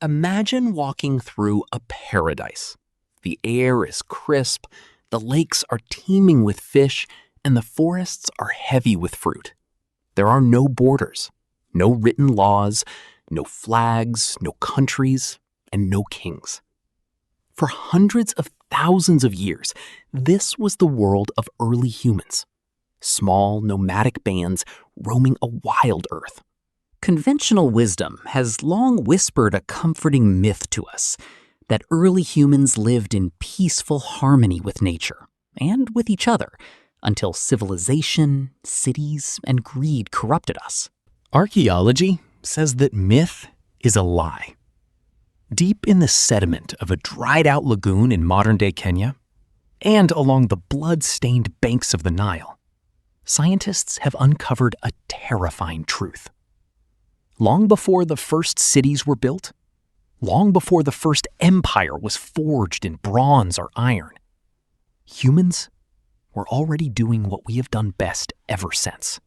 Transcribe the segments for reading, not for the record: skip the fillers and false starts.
Imagine walking through a paradise. The air is crisp, the lakes are teeming with fish, and the forests are heavy with fruit. There are no borders, no written laws, no flags, no countries, and no kings. For hundreds of thousands of years, this was the world of early humans. Small, nomadic bands roaming a wild earth. Conventional wisdom has long whispered a comforting myth to us that early humans lived in peaceful harmony with nature and with each other until civilization, cities, and greed corrupted us. Archaeology says that myth is a lie. Deep in the sediment of a dried-out lagoon in modern-day Kenya, and along the blood-stained banks of the Nile, scientists have uncovered a terrifying truth. Long before the first cities were built, long before the first empire was forged in bronze or iron, humans were already doing what we have done best ever since.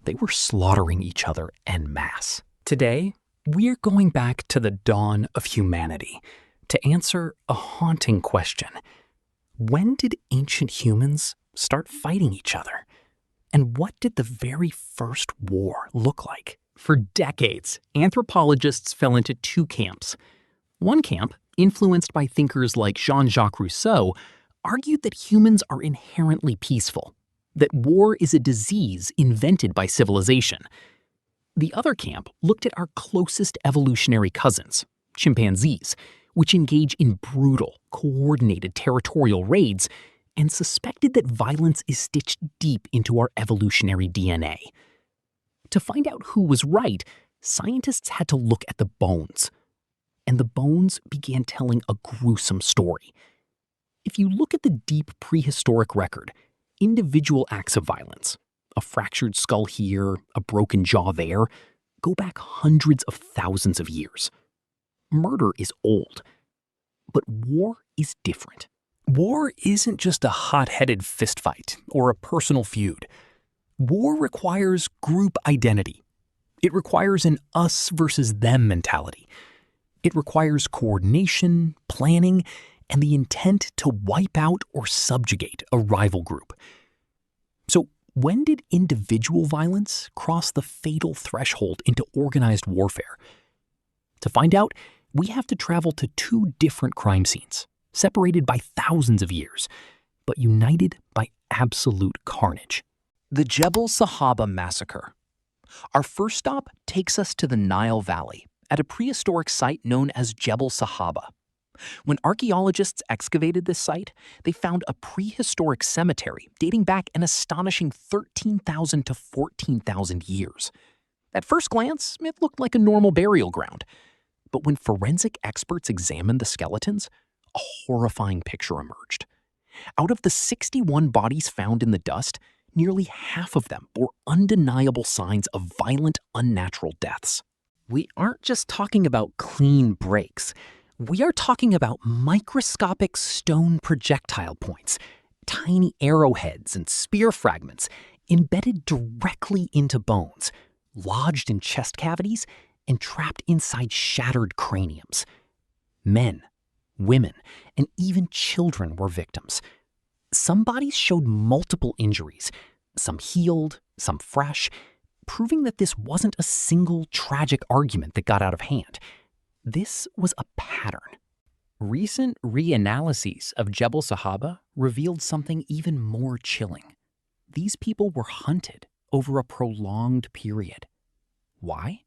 They were slaughtering each other en masse. Today, we're going back to the dawn of humanity to answer a haunting question. When did ancient humans start fighting each other? And what did the very first war look like? For decades, anthropologists fell into two camps. One camp, influenced by thinkers like Jean-Jacques Rousseau, argued that humans are inherently peaceful, that war is a disease invented by civilization. The other camp looked at our closest evolutionary cousins, chimpanzees, which engage in brutal, coordinated territorial raids, and suspected that violence is stitched deep into our evolutionary DNA. To find out who was right, scientists had to look at the bones. And the bones began telling a gruesome story. If you look at the deep prehistoric record, individual acts of violence, a fractured skull here, a broken jaw there, go back hundreds of thousands of years. Murder is old, but war is different. War isn't just a hot-headed fistfight or a personal feud. War requires group identity. It requires an us versus them mentality. It requires coordination, planning, and the intent to wipe out or subjugate a rival group. So, when did individual violence cross the fatal threshold into organized warfare? To find out, we have to travel to two different crime scenes, separated by thousands of years, but united by absolute carnage. The Jebel Sahaba massacre. Our first stop takes us to the Nile Valley, at a prehistoric site known as Jebel Sahaba. When archaeologists excavated this site, they found a prehistoric cemetery dating back an astonishing 13,000 to 14,000 years. At first glance, it looked like a normal burial ground. But when forensic experts examined the skeletons, a horrifying picture emerged. Out of the 61 bodies found in the dust, nearly half of them bore undeniable signs of violent, unnatural deaths. We aren't just talking about clean breaks. We are talking about microscopic stone projectile points, tiny arrowheads and spear fragments embedded directly into bones, lodged in chest cavities, and trapped inside shattered craniums. Men, women, and even children were victims. Some bodies showed multiple injuries, some healed, some fresh, proving that this wasn't a single tragic argument that got out of hand. This was a pattern. Recent reanalyses of Jebel Sahaba revealed something even more chilling. These people were hunted over a prolonged period. Why?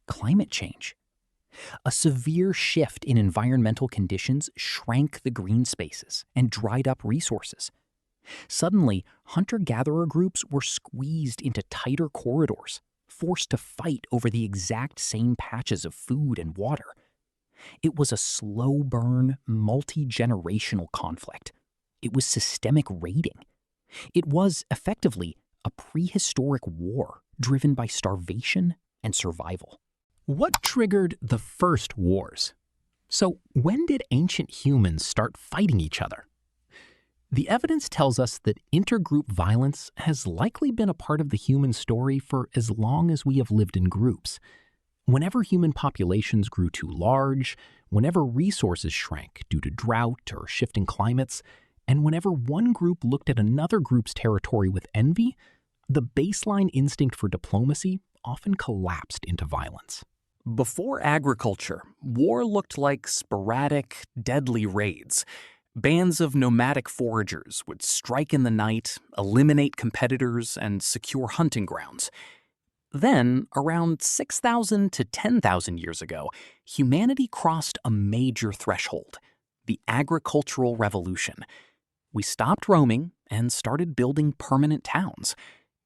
Climate change. A severe shift in environmental conditions shrank the green spaces and dried up resources. Suddenly, hunter-gatherer groups were squeezed into tighter corridors, forced to fight over the exact same patches of food and water. It was a slow-burn, multi-generational conflict. It was systemic raiding. It was, effectively, a prehistoric war driven by starvation and survival. What triggered the first wars? So, when did ancient humans start fighting each other? The evidence tells us that intergroup violence has likely been a part of the human story for as long as we have lived in groups. Whenever human populations grew too large, whenever resources shrank due to drought or shifting climates, and whenever one group looked at another group's territory with envy, the baseline instinct for diplomacy often collapsed into violence. Before agriculture, war looked like sporadic, deadly raids. Bands of nomadic foragers would strike in the night, eliminate competitors, and secure hunting grounds. Then, around 6,000 to 10,000 years ago, humanity crossed a major threshold, the agricultural revolution. We stopped roaming and started building permanent towns.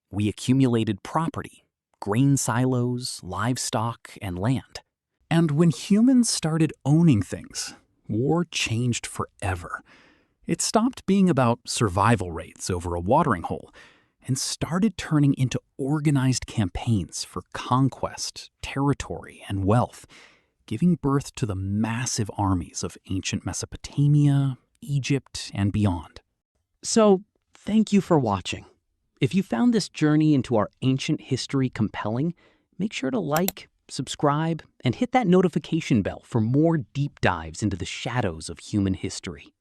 We accumulated property, grain silos, livestock, and land. And when humans started owning things, war changed forever. It stopped being about survival rates over a watering hole and started turning into organized campaigns for conquest, territory, and wealth, giving birth to the massive armies of ancient Mesopotamia, Egypt, and beyond. So, thank you for watching. If you found this journey into our ancient history compelling, make sure to like, subscribe, and hit that notification bell for more deep dives into the shadows of human history.